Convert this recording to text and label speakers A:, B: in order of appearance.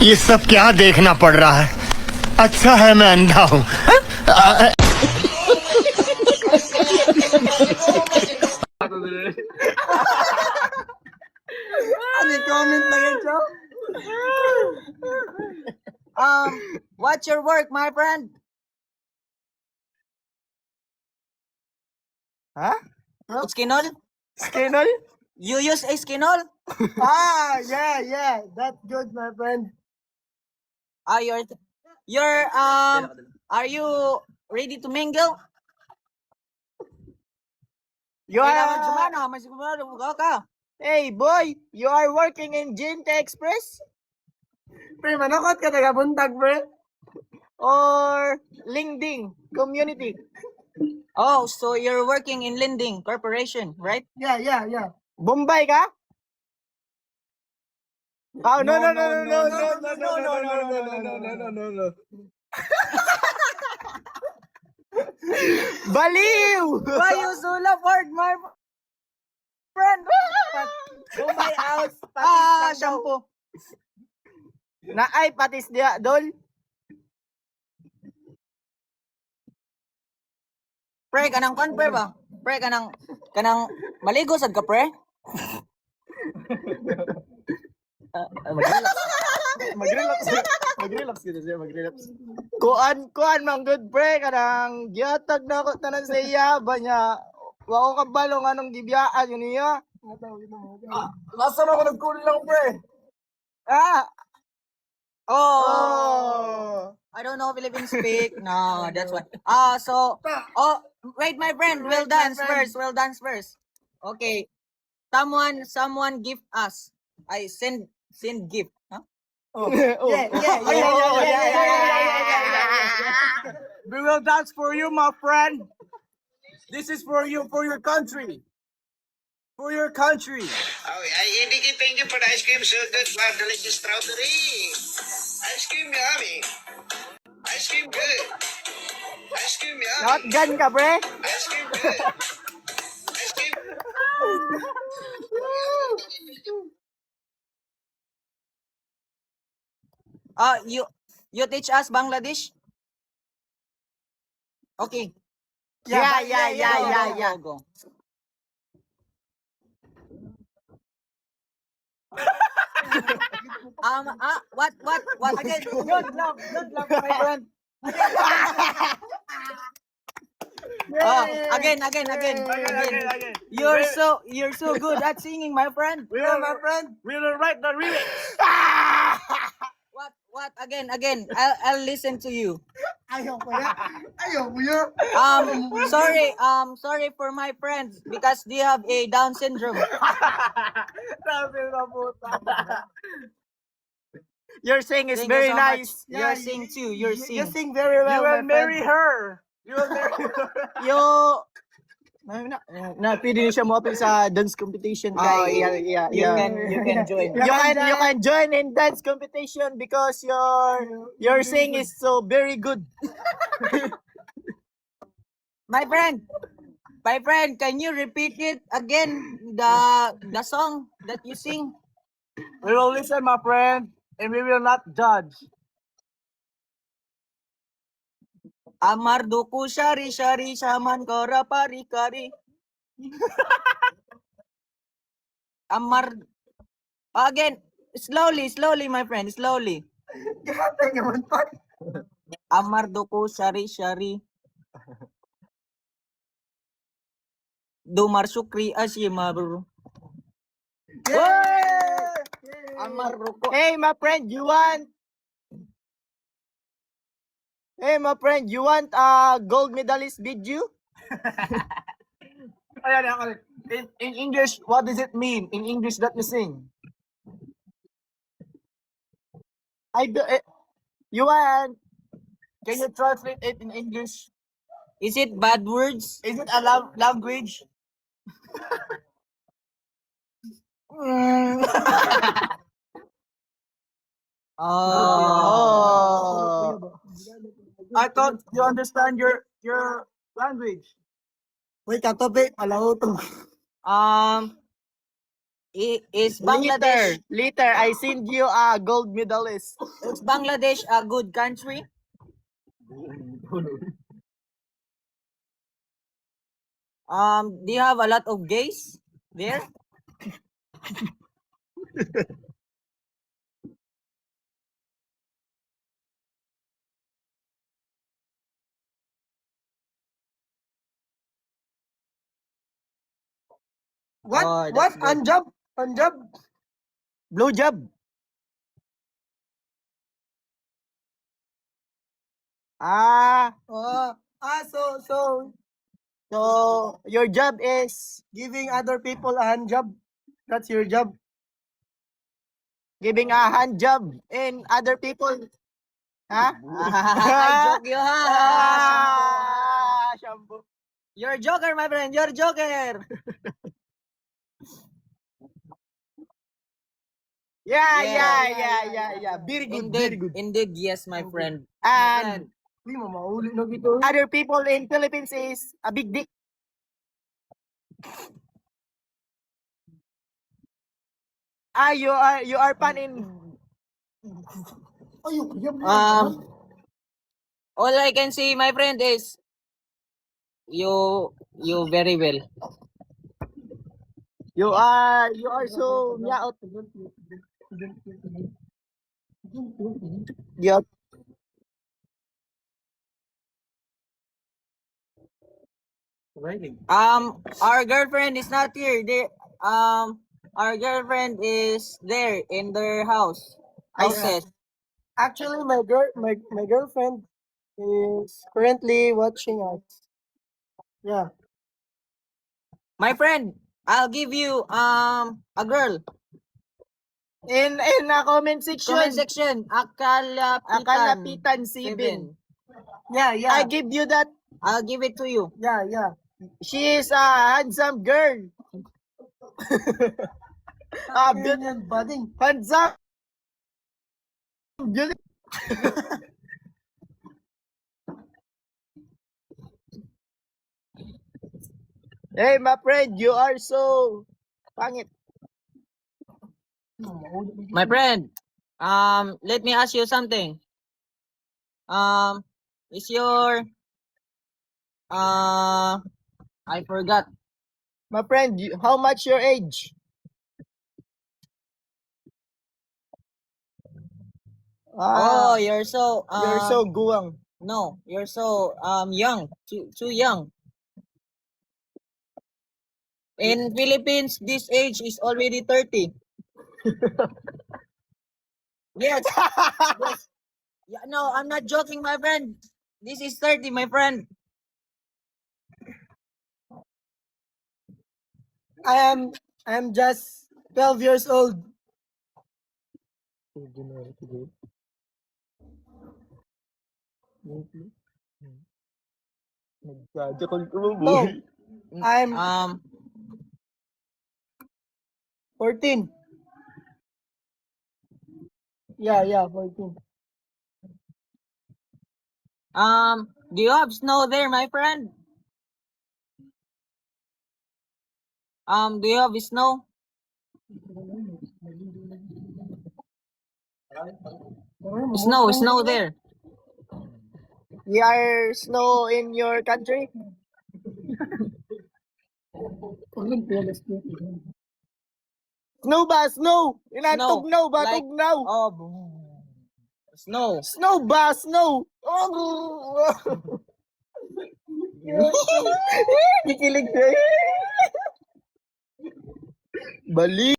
A: ये सब क्या देखना पड़ रहा है? अच्छा है मैं अंधा हूँ.
B: Ano comment na yan, Joe? What's your work, my friend?
C: Huh?
B: It's Kinol?
C: Skinol?
B: You use a Kinol?
C: Yeah. That's good, my friend.
B: Ah, are you ready to mingle?
C: You
B: Kailangan
C: are,
B: sumana, mas sumana ka.
C: hey boy, you are working in Jinta Express? Pre, manakot ka taga-buntag, pre? Or Lingding Community?
B: Oh, so you're working in Lending Corporation, right?
C: Yeah. Bombay ka? Oh, no. Baliw!
B: Why you so laford, my friend?
C: Bombay house,
B: Shampoo.
C: Na ay patis dia, dol.
B: Pre, kanang kon, pre ba? Pre, kanang maligo sad ka, pre?
C: Mag-relax kita siya, mag-relax. Kuan mang good pre kanang gihatag na ako tanan sa iya ba niya. Wa ko kabalo nga nung gibiyaan yun niya. Nasa na ako nagkulang pre. Ah.
B: Oh. I don't know Philippine speak. No, that's why. Wait, my friend. We'll dance first. Okay. Someone give us. I send gift. Huh?
C: Yeah.
D: We will dance for you, my friend. This is for you, for your country. For your country.
E: Oh, hindi kita yung pada ice cream so good, but delicious strawberry. Ice cream yummy. Ice cream good. Ice cream yummy.
C: Shotgun ka pre.
E: Ice cream good. Ice cream.
B: You teach us Bangladesh? Okay.
C: Yeah.
B: Go. What again?
C: Good luck, my friend.
B: Again. You're so good at singing, my friend.
D: We will write the lyrics.
B: What again? I'll listen to you.
C: Ayaw ko ya.
B: Sorry for my friends because they have a Down syndrome.
C: Sabi na puta. Your sing is
B: Thank you
C: very
B: so
C: nice.
B: much. You're sing too. You're
C: You
B: sing.
C: sing very
D: You
C: well,
D: will
C: my
D: marry
C: friend.
D: her. You will marry her.
C: Yo, pwede niyo siya mo-open sa dance competition.
B: Oh,
C: Kay,
B: yeah. You can join.
C: You can join in dance competition because your sing is so very good.
B: My friend, can you repeat it again? The song that you sing.
D: We will listen, my friend, and we will not judge.
B: Amar duku shari shaman kora pari kari. Amar again, slowly, my friend, slowly. Amar duku shari. Dumar sukri asimabru. Amar ruko.
C: Hey, my friend, you want a gold medalist video?
D: In English, what does it mean? In English that you sing.
C: You want?
D: Can you translate it in English?
B: Is it bad words?
D: Is it a language?
C: Oh.
D: I thought you understand your language.
C: Wait, katope, palaho to.
B: Um Is Bangladesh
C: Later, I send you a gold medalist.
B: is Bangladesh a good country? Do you have a lot of gays there?
C: What?
B: Oh,
C: What?
B: that's good.
C: Unjob? Unjob? Blue job. So your job is giving other people a hand job. That's your job. Giving a hand job in other people. Huh?
B: I joke you ha.
C: Shampoo.
B: You're a joker, my friend. You're a joker.
C: Yeah,
B: Yeah.
C: yeah. Very good,
B: Indeed,
C: very good.
B: indeed, yes, my friend.
C: And other people in Philippines is a big dick. You are pan in
B: All I can say, my friend, is you very well.
C: you are so meow. Yep.
B: Our girlfriend is not here. Our girlfriend is there in their houses.
C: Actually, my girlfriend is currently watching us. Yeah.
B: My friend, I'll give you a girl.
C: In a comment section.
B: Comment section, Akalapitan.
C: Akalapitan 7. Yeah. I give you that.
B: I'll give it to you.
C: Yeah. She is a handsome girl. Handsome. Beautiful. Hey, my friend, you are so pangit.
B: My friend, let me ask you something. Is your I forgot.
C: My friend, how much your age?
B: Oh, you're so
C: You're so guwang.
B: no, you're so young, too young. In Philippines, this age is already 30. Yes. Yes. Yeah, no, I'm not joking, my friend. This is 30, my friend.
C: I am just 12 years old. No, I'm 14. Yeah, 14.
B: Do you have snow there, my friend? Do you have snow? Snow there.
C: We are snow in your country? Snow ba? Snow! Inantugnaw ba?
B: Like,
C: Tugnaw!
B: oh, snow.
C: Snow ba? Snow! Oh! Kikilig siya. Bali.